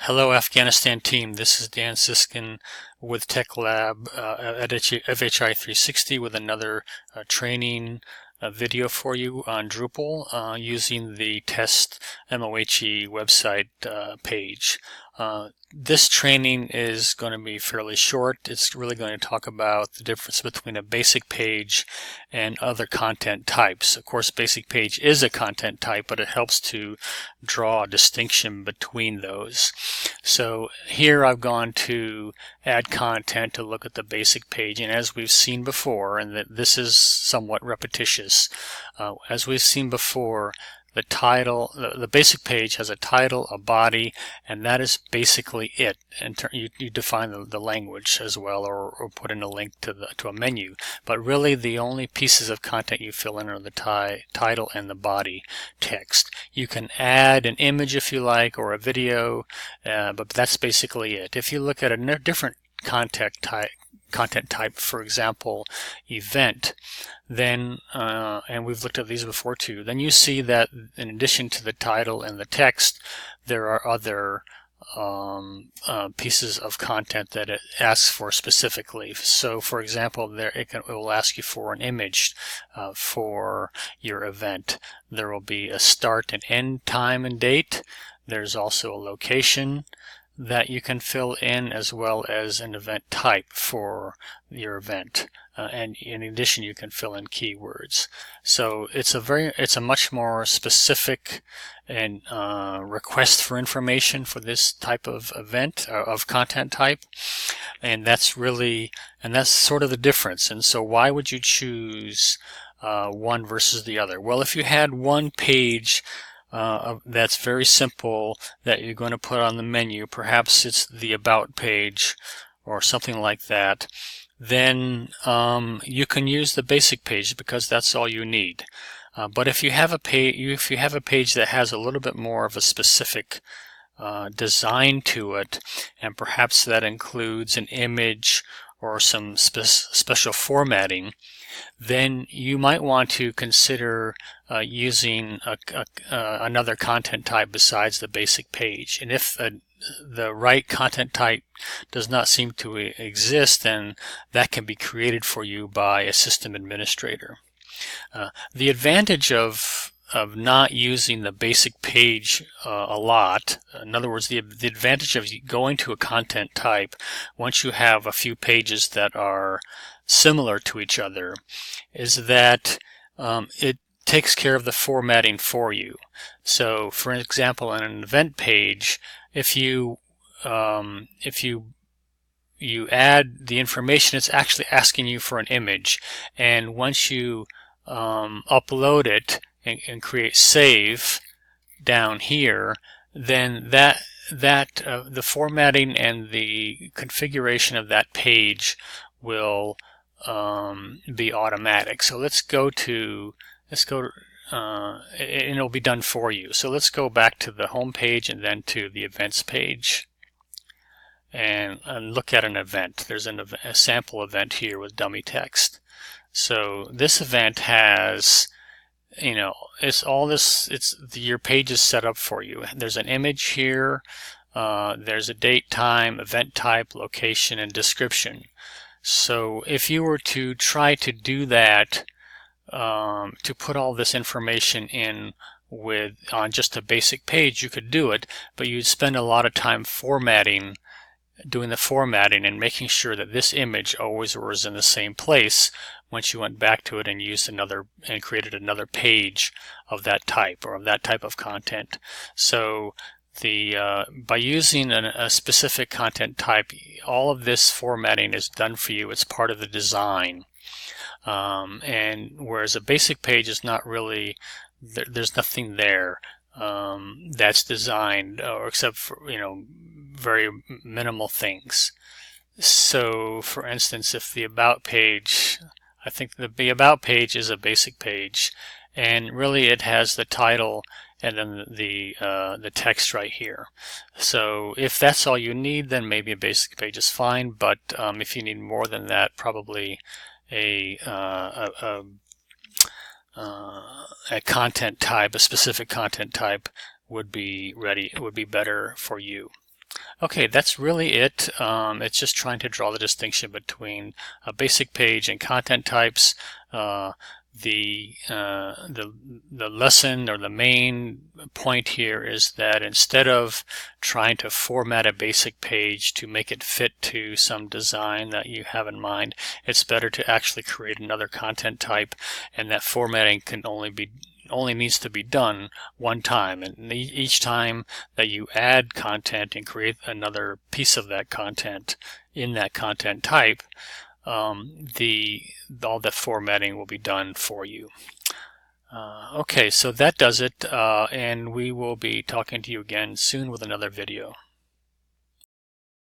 Hello Afghanistan team, this is Dan Siskin with Tech Lab at FHI 360 with another training video for you on Drupal using the test MOHE website page. This training is going to be fairly short. It's really going to talk about the difference between a basic page and other content types. Of course, basic page is a content type, but it helps to draw a distinction between those. So here I've gone to add content to look at the basic page, and as we've seen before, and that this is somewhat repetitious, as we've seen before, the title, the basic page has a title, a body, and that is basically it. And you define the language as well, or put in a link to a menu. But really, the only pieces of content you fill in are the title and the body text. You can add an image if you like, or a video, but that's basically it. If you look at a different content type, for example, event, then, and we've looked at these before too, then you see that in addition to the title and the text, there are other pieces of content that it asks for specifically. So for example, it will ask you for an image for your event. There will be a start and end time and date. There's also a location that you can fill in, as well as an event type for your event, and in addition you can fill in keywords. So it's a much more specific and request for information for this type of event of content type, and that's sort of the difference. And so why would you choose one versus the other? Well, if you had one page that's very simple that you're going to put on the menu, perhaps it's the About page or something like that, then you can use the basic page because that's all you need. But if you have a page that has a little bit more of a specific design to it, and perhaps that includes an image or some special formatting, then you might want to consider using another content type besides the basic page. And if the right content type does not seem to exist, then that can be created for you by a system administrator. The advantage of not using the basic page a lot, in other words, the advantage of going to a content type once you have a few pages that are similar to each other, is that it takes care of the formatting for you. So for example, in an event page, if you add the information, it's actually asking you for an image, and once you upload it and create save down here, then the formatting and the configuration of that page will be automatic. So and it'll be done for you. So let's go back to the home page and then to the events page and look at an event. There's a sample event here with dummy text. So this event has, your page is set up for you. There's an image here, there's a date, time, event type, location, and description. So if you were to try to do that, to put all this information in on just a basic page, you could do it, but you'd spend a lot of time doing the formatting and making sure that this image always was in the same place once you went back to it and created another page of that type, or of that type of content. So by using a specific content type, all of this formatting is done for you. It's part of the design. And whereas a basic page is not really, there's nothing there that's designed, or except for very minimal things. So for instance, if the About page, I think the About page is a basic page, and really it has the title and then the text right here. So if that's all you need, then maybe a basic page is fine, but if you need more than that, probably a content type, a specific content type would be better for you. Okay, that's really it. It's just trying to draw the distinction between a basic page and content types. The lesson or the main point here is that instead of trying to format a basic page to make it fit to some design that you have in mind, it's better to actually create another content type, and that formatting can only needs to be done one time, and each time that you add content and create another piece of that content in that content type, all the formatting will be done for you. Okay, so that does it, and we will be talking to you again soon with another video.